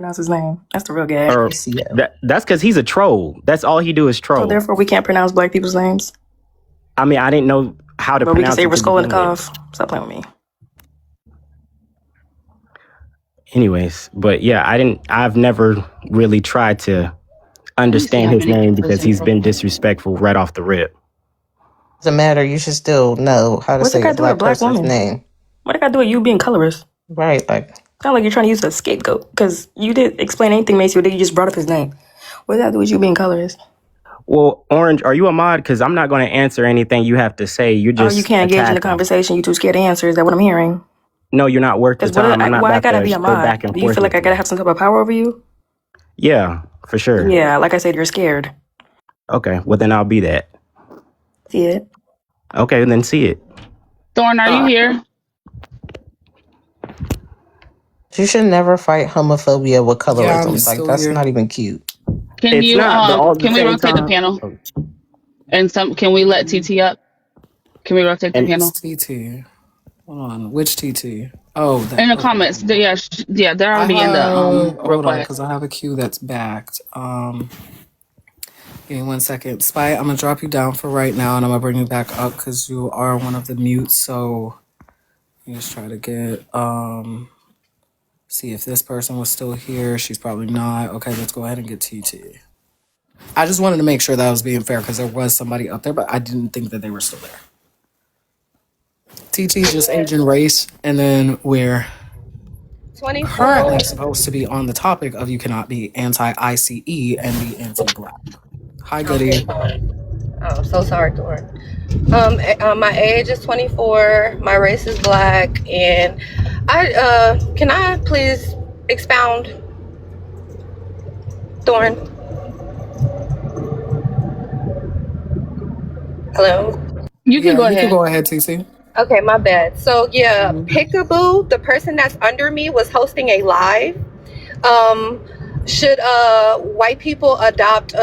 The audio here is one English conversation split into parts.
pronounce his name. That's the real gag. Or that's because he's a troll. That's all he do is troll. So therefore, we can't pronounce black people's names. I mean, I didn't know how to But we can pronounce say it. Raskolnikov. Stop playing with me. Anyways, but yeah, I've never really tried to understand his name because he's been disrespectful right off the rip. Doesn't matter. You should still know how to say a black person's name. What I got to do with you being colorist? Right, like. Sound like you're trying to use a scapegoat because you didn't explain anything, Macy. You just brought up his name. What does that do with you being colorist? Well, Orange, are you a mod? Because I'm not going to answer anything you have to say. You just you can't engage in the conversation. You too scared to answer. Is that what I'm hearing? No, you're not worth the time. Why I gotta be a mod? Do you feel like I gotta have some type of power over you? Yeah, for sure. Yeah, like I said, you're scared. Okay, well then I'll be that. See it? Okay, then see it. Thorn, are you here? You should never fight homophobia with colorism. Like that's not even cute. Can we rotate the panel? And can we let TT up? Can we rotate the panel? TT. Hold on, which TT? Oh, in the comments. Yeah, they're already in the hold on, because I have a queue that's backed. Give me 1 second. Spy, I'm gonna drop you down for right now, and I'm gonna bring you back up because you are one of the mutes. So let me just try to get see if this person was still here. She's probably not. Okay, let's go ahead and get TT. I just wanted to make sure that I was being fair because there was somebody up there, but I didn't think that they were still there. TT just Asian race, and then we're currently supposed to be on the topic of you cannot be anti-ICE and be anti-black. Hi, Goody. Oh, so sorry, Thorn. My age is 24. My race is black, and can I please expound, Thorn? Hello. You can go ahead. You can go ahead, TC. Okay, my bad. So yeah, Pickaboo, the person that's under me, was hosting a live. Should white people adopt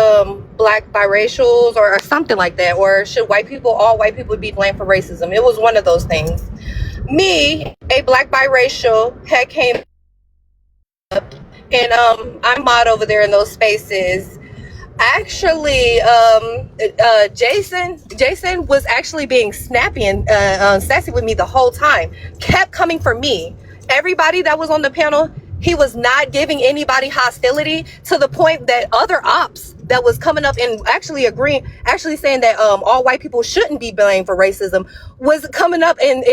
black biracials or something like that, or should all white people be blamed for racism? It was one of those things. Me, a black biracial, had came up, and I'm mod over there in those spaces. Actually, Jason was actually being snappy and sassy with me the whole time. Kept coming for me. Everybody that was on the panel, he was not giving anybody hostility, to the point that other ops that was coming up and actually saying that all white people shouldn't be blamed for racism, was coming up and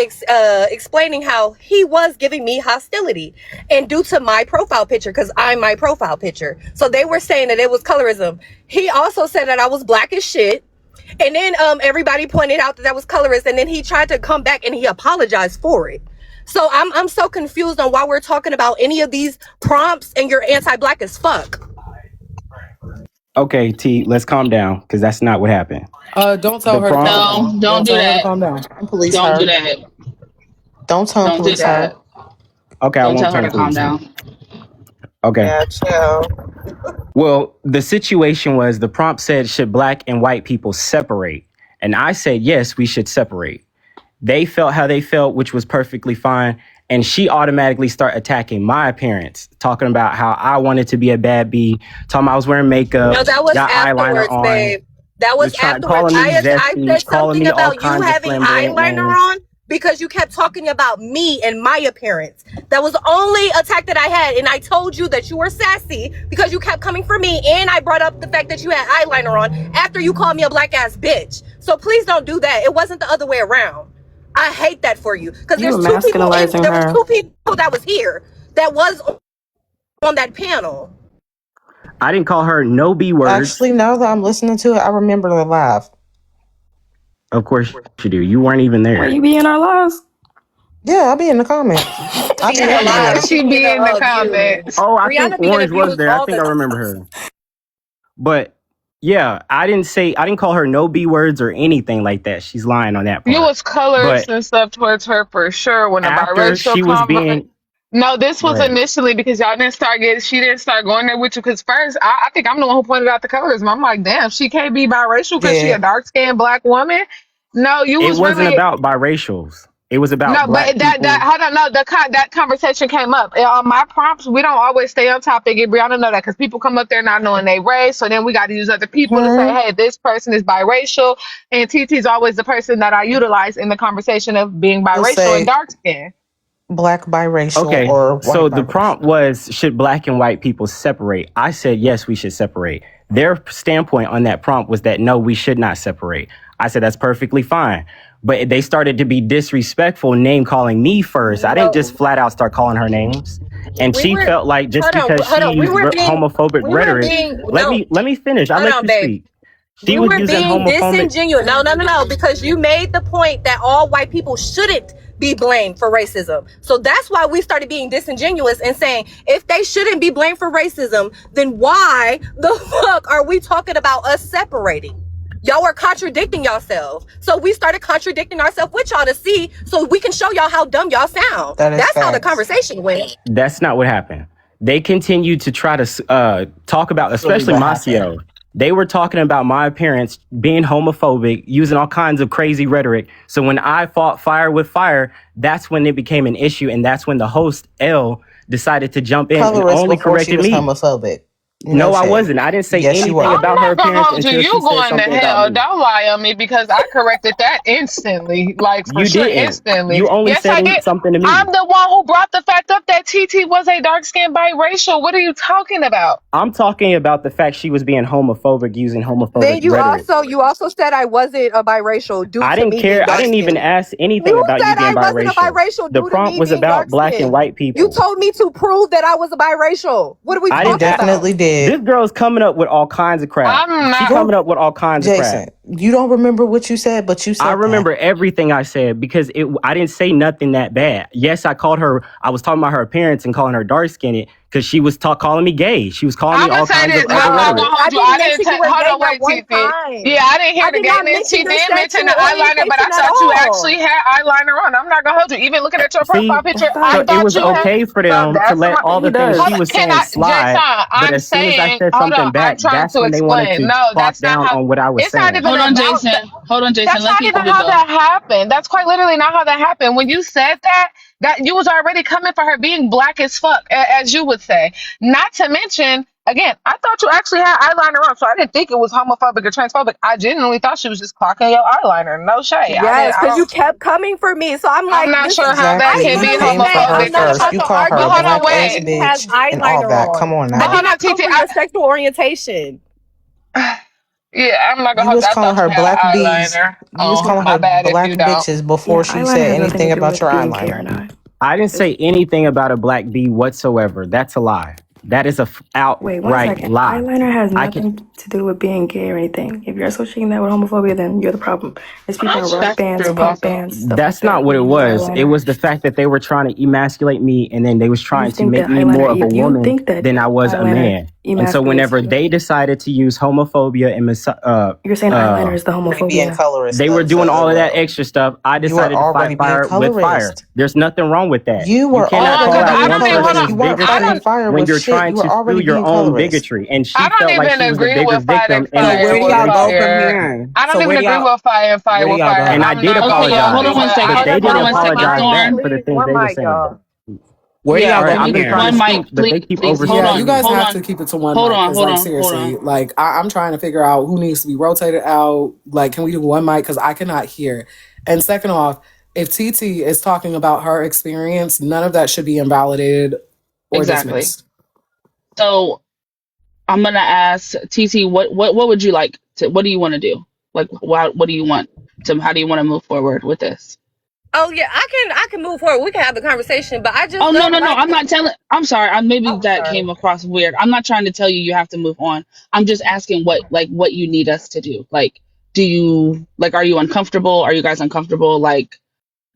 explaining how he was giving me hostility, and due to my profile picture, because I'm my profile picture. So they were saying that it was colorism. He also said that I was black as shit. And then everybody pointed out that was colorist, and then he tried to come back and he apologized for it. So I'm so confused on why we're talking about any of these prompts and you're anti-black as fuck. Okay, T, let's calm down because that's not what happened. Don't tell her. No, don't do that. Calm down. Don't do that. Don't tell her. Police her. Okay, I won't tell her to calm down. Okay. Yeah, chill. Well, the situation was the prompt said, should black and white people separate? And I said, yes, we should separate. They felt how they felt, which was perfectly fine. And she automatically started attacking my appearance, talking about how I wanted to be a bad bee, talking about I was wearing makeup. No, that was afterwards, babe. That was afterwards. I said something about you having eyeliner on because you kept talking about me and my appearance. That was the only attack that I had. And I told you that you were sassy because you kept coming for me. And I brought up the fact that you had eyeliner on after you called me a black ass bitch. So please don't do that. It wasn't the other way around. I hate that for you because there was two people that was here that was on that panel. I didn't call her no B words. Actually, now that I'm listening to it, I remember the live. Of course you do. You weren't even there. Will you be in our lives? Yeah, I'll be in the comments. She be in the comments. Oh, I think Orange was there. I think I remember her. But yeah, I didn't call her no B words or anything like that. She's lying on that part. You was colors and stuff towards her for sure when the biracial she was being. No, this was initially because y'all didn't start she didn't start going there with you because first I think I'm the one who pointed out the colorism. I'm like, damn, she can't be biracial because she a dark skinned black woman. No, it wasn't about biracials. It was about No, black but that people. hold on, no, that conversation came up. On my prompts, we don't always stay on topic, and Brianna know that because people come up there not knowing they race, so then we got to use other people to say, Hmm. hey, this person is biracial, and TT's always the person that I utilize in the conversation of being You'll biracial and say dark skin. black biracial Okay, or so white the prompt biracial. was, should black and white people separate? I said, yes, we should separate. Their standpoint on that prompt was that, no, we should not separate. I said, that's perfectly fine. But they started to be disrespectful, name calling me first. I didn't just No, flat out start calling her names. And we she were. felt like just because Hold she on. used homophobic We were rhetoric, being. let No, me finish. I hold let on, you babe. speak. She We was were using being homophobic. disingenuous. No, because you made the point that all white people shouldn't be blamed for racism. So that's why we started being disingenuous and saying, if they shouldn't be blamed for racism, then why the fuck are we talking about us separating? Y'all are contradicting yourselves. So we started contradicting ourselves with y'all to see, so we can show y'all how dumb y'all sound. That is That's how the facts. conversation went. That's not what happened. They continued to try to talk about, That's really especially what Masio. happened. They were talking about my parents being homophobic, using all kinds of crazy rhetoric. So when I fought fire with fire, that's when it became an issue. And that's when the host, L, decided to jump in and Colorist only before she corrected was me. homophobic. No, No I shade. wasn't. I didn't say Yes, you anything were. I'm about her not gonna appearance hold you. until she You said going to something about hell. me. Don't lie on me because I corrected that instantly. Like for You sure, didn't. instantly. You only Yes, said I did. something to I'm me. the one who brought the fact up that TT was a dark skinned biracial. What are you talking about? I'm talking about the fact she was being homophobic, using homophobic Then rhetoric. you also said I wasn't a biracial due I to didn't me being care. I dark didn't even skinned. ask anything You about you said being I wasn't a biracial. biracial The due to prompt me was being about dark black and skinned. white You people. told me to prove that I was a biracial. What are we I You didn't. talking about? definitely This did. girl's coming up with all kinds of crap. I'm She not. coming Go, up with all kinds of crap. Jason. You don't remember what you said, but you I said that. remember everything I said because I didn't say nothing that bad. Yes, I called her. I was talking about her appearance and calling her dark skinned because she was calling me gay. She was calling me I'm gonna all say kinds of this. No, other I'm not gonna rhetoric. I hold you. didn't I didn't mention you take. were Hold gay on, that wait, one TT. time. Yeah, I didn't hear I the did not gayness. mention She your did mention sexual the eyeliner, but I orientation at thought you all. actually had eyeliner on. I'm not gonna hold you. Even looking at your See, profile picture, I I so thought it thought was you had. okay for So them to that's let my. all he the things does. she Hold on, was can saying I, slide. Jason? But I'm as soon as I saying, said hold on. something I'm back, trying that's to when they wanted explain. to No, talk that's not down how. on what I was It's not saying. even Hold on, about Jason. that. Hold on, Jason. That's Let not even people how go. that happened. That's quite literally not how that happened. When you said that, that you was already coming for her being black as fuck, as you would say. Not to mention, again, I thought you actually had eyeliner on, so I didn't think it was homophobic or transphobic. I genuinely thought she was just clocking your eyeliner. No shade. I didn't. Yes, I because you don't. kept coming for me. So I'm I'm like, not sure listen, how that Exactly. I can You be literally came for said her I'm homophobic. not first. about You to call argue her But a with hold a on, black woman ass wait. who has bitch and all eyeliner that. on. Come on But I now. did hold on, not come TT. for your sexual orientation. Yeah, I'm not gonna You hold you. was I calling thought her you had black bees. eyeliner You was on. calling Yeah, My her bad if black you don't. bitches before yeah. she Eyeliner said has nothing anything to do about with your being gay or eyeliner. not. I didn't It's, say anything about a black bee whatsoever. That's a lie. That is a wait, one outright second. lie. Eyeliner has I can. nothing to do with being gay or anything. If you're associating that with homophobia, then you're the problem. There's people in rock That's bands, true, punk boss. bands, stuff like That's not that what who it use was. It eyeliner. was the fact that they were trying to emasculate me, and then they was You trying to think make that me more of a you woman think that than I was a eyeliner man. And so emasculates whenever you. they decided to use homophobia and You're saying eyeliner is the Already being homophobia. colorist they were though, doing so it all of that will. extra stuff, I You were decided to fight already being fire with fire. colorist. There's nothing wrong with that. You You were Hold cannot on, call already because out I being one don't even. Hold colorist. on. person's You weren't I fighting bigotry don't. fire when with you're shit. trying You were to spew already your being own colorist. bigotry. And I she don't felt like even she was the agree bigger with victim fighting in So that where fire do with y'all go situation. from fire. here? I don't So even where do agree y'all with fighting fire where do with y'all fire. And go? I I'm did not Okay, gonna y'all. hold Hold apologize, on you, one but but second. they Hold didn't on one second. apologize Thorn. back for the Please, things one they were mic, saying. y'all. Where do yeah. y'all All right, go I'm from just here? trying to One speak, mic, but they please, keep please. Hold Yeah, overstepping you on. me. guys Hold have to on. keep it to one Hold mic on. because, Hold like, on. Hold seriously, on. like, I'm trying to figure out who needs to be rotated out. Like, can we do one mic? Because I cannot hear. And second off, if TT is talking about her experience, none of that should be invalidated or Exactly. dismissed. So I'm gonna ask TT, what would you like to? What do you want to do? Like, what do you want to? How do you want to move forward with this? Oh yeah, I can move forward. We can have the conversation, but I Oh just no, don't no, no! like I'm it. not telling. I'm sorry. Maybe Oh, that sorry. came across weird. I'm not trying to tell you you have to move on. I'm just asking what you need us to do. Like, do you like? Are you uncomfortable? Are you guys uncomfortable? Like,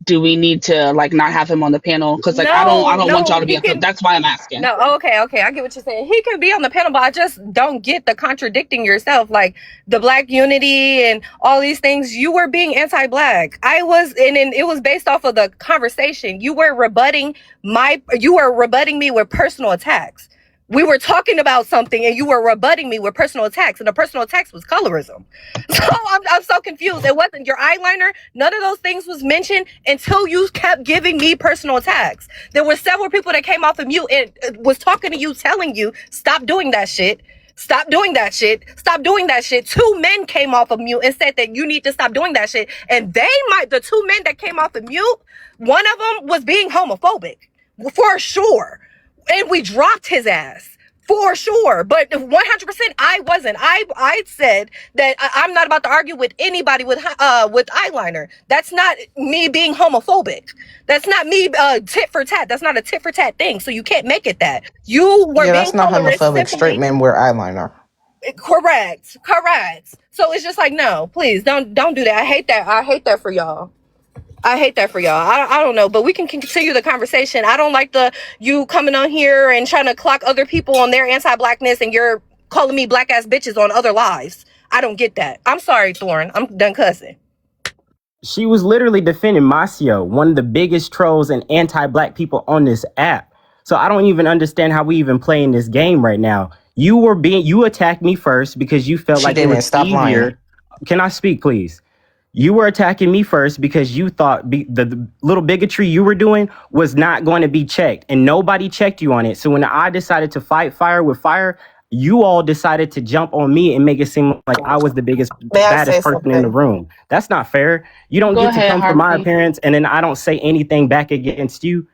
do we need to like not have him on the panel? Because like I don't want y'all No, to be he uncomfortable. can. That's why I'm asking. No, okay, I get what you're saying. He can be on the panel, but I just don't get the contradicting yourself, like the black unity and all these things. You were being anti-black. I was, and it was based off of the conversation. You were rebutting me with personal attacks. We were talking about something and you were rebutting me with personal attacks, and the personal attacks was colorism. So I'm so confused. It wasn't your eyeliner. None of those things was mentioned until you kept giving me personal attacks. There were several people that came off of mute and was talking to you, telling you, stop doing that shit. Stop doing that shit. Stop doing that shit. 2 men came off of mute and said that you need to stop doing that shit. And the 2 men that came off of mute, one of them was being homophobic. For sure. And we dropped his ass. For sure. But 100% I wasn't. I said that I'm not about to argue with anybody with eyeliner. That's not me being homophobic. That's not me tit for tat. That's not a tit for tat thing. So you can't make it that. You were being that's not colorist homophobic. simply. Straight men wear eyeliner. Correct. So it's just like, no, please don't do that. I hate that for y'all. I don't know, but we can continue the conversation. I don't like you coming on here and trying to clock other people on their anti-blackness, and you're calling me black ass bitches on other lives. I don't get that. I'm sorry, Thorn. I'm done cussing. She was literally defending Masio, one of the biggest trolls and anti-black people on this app. So I don't even understand how we even playing this game right now. You attacked me first because you felt like it was easier. Lying. Can I speak, please? You were attacking me first because you thought the little bigotry you were doing was not going to be checked, and nobody checked you on it. So when I decided to fight fire with fire, you all decided to jump on me and make it seem like I was the baddest person in the room. That's not fair. You don't get to come for my appearance, and then I don't say anything back against you.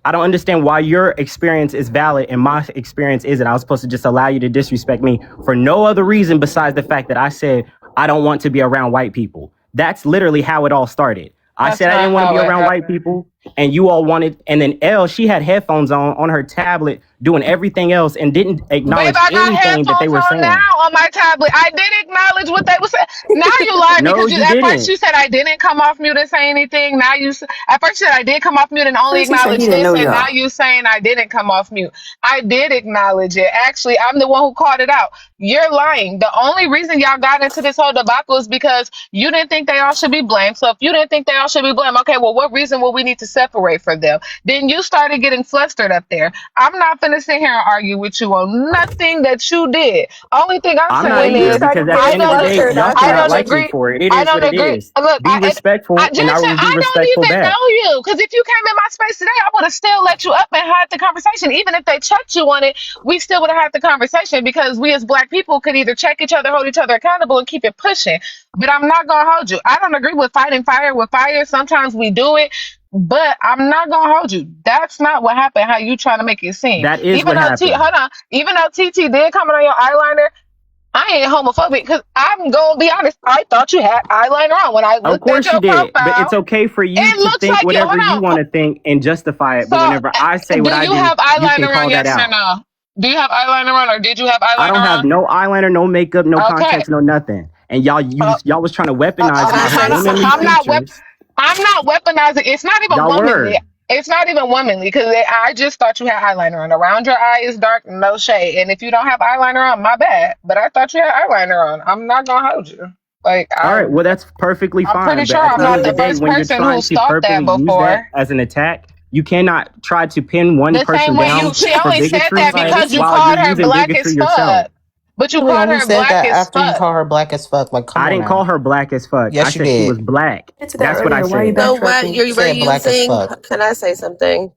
I don't understand why your experience is valid and my experience isn't. I was supposed to just allow you to disrespect me for no other reason besides the fact that I said I don't want to be around white people. That's literally how it all started. I said I didn't want to be around white people, and you all wanted. And then she had headphones on her tablet, doing everything else, and didn't acknowledge anything that they were saying. Now on my tablet, I did acknowledge what they were saying. Now you lied because at first you said I didn't come off mute and say anything. Now at first you said I did come off mute and only acknowledge this, and now you saying I didn't come off mute. I did acknowledge it. Actually, I'm the one who called it out. You're lying. The only reason y'all got into this whole debacle is because you didn't think they all should be blamed. So if you didn't think they all should be blamed, okay, well, what reason will we need to separate for them? Then you started getting flustered up there. I'm not finna sit here and argue with you on nothing that you did. Only thing I'm saying is because at the end of the day, y'all cannot like me for it. It is what it is. Look, be respectful, and I will be respectful back. I don't even know you, because if you came in my space today, I would have still let you up and had the conversation. Even if they checked you on it, we still would have had the conversation, because we as black people could either check each other, hold each other accountable, and keep it pushing. But I'm not gonna hold you. I don't agree with fighting fire with fire. Sometimes we do it, but I'm not gonna hold you. That's not what happened. How you trying to make it seem? That is what happened. Hold on. Even though TT did comment on your eyeliner, I ain't homophobic, because I'm gonna be honest. I thought you had eyeliner on when I looked at your profile. Of course you did, but it's okay for you to think like whatever you want to think and justify it. But whenever I say what I do, have eyeliner you can call on, that yes out. Or no? Do you have eyeliner on, or did you have eyeliner on? I don't have no eyeliner, no makeup, no contacts, no nothing. And y'all was trying to weaponize I'm not weaponizing. It's not even womanly. It's not even womanly, because I just thought you had eyeliner on. Around your eye is dark, no shade. And if you don't have eyeliner on, my bad. But I thought you had eyeliner on. I'm not gonna hold you. All right, well, that's perfectly fine. I'm pretty sure I'm not the first person who's thought that before. As an attack, you cannot try to pin one person down. She only said that because you called her black as fuck. But you called her black as fuck. After you call her black as fuck, like, come on. I didn't call her black as fuck. Yes, I said she was black. That's what I said. No, what you're using? Can I say something?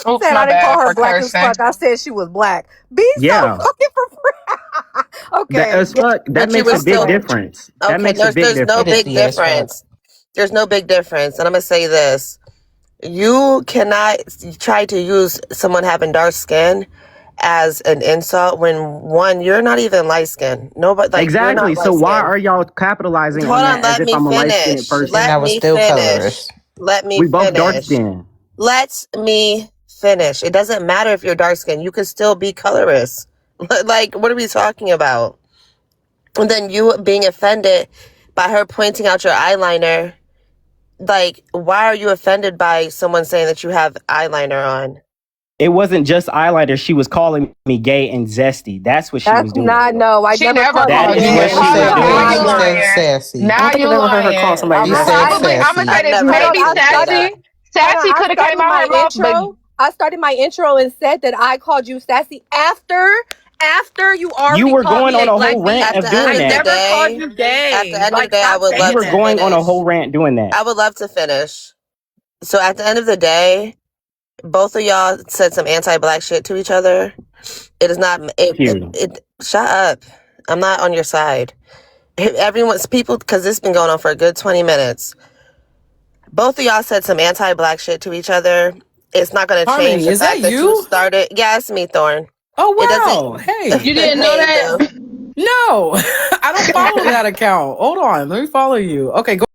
I said I didn't call her black as fuck. I said she was black. Be so fucking for okay. As fuck, that makes a big difference. Okay, that makes a big there's no big difference. There's no big difference. And I'm gonna say this: you cannot try to use someone having dark skin as an insult when, one, you're not even light skinned. Nobody, like, exactly. So why are y'all capitalizing on that as if I'm a light skinned person? Let me finish. Let me finish. We both dark skinned. Let me finish. It doesn't matter if you're dark skinned. You could still be colorist. Like, what are we talking about? And then you being offended by her pointing out your eyeliner. Like, why are you offended by someone saying that you have eyeliner on? It wasn't just eyeliner. She was calling me gay and zesty. That's what she was doing. I never called that you. Is what she was doing. She said sassy. Now you lying. Her call somebody I'm gonna say this. Maybe sassy. Sassy could have came out her mouth, but I started my intro and said that I called you sassy after you already You were called going me on a a black whole bitch. rant At of the end doing of I the that. never called day, you at the gay. end of the Like, day, I stop would You love saying were to that. going on a finish. whole rant doing that. I would love to finish. So at the end of the day, both of y'all said some anti-black shit to each other. It is not. Period. Shut up. I'm not on your side. Everyone's people, because this has been going on for a good 20 minutes. Both of y'all said some anti-black shit to each other. It's not going to change Harmony, the is that fact that you you? started. Yeah, it's me, Thorn. Oh It wow. doesn't. Hey. You didn't know Hey, that? though. No, I don't follow that account. Hold on. Let me follow you. Okay, go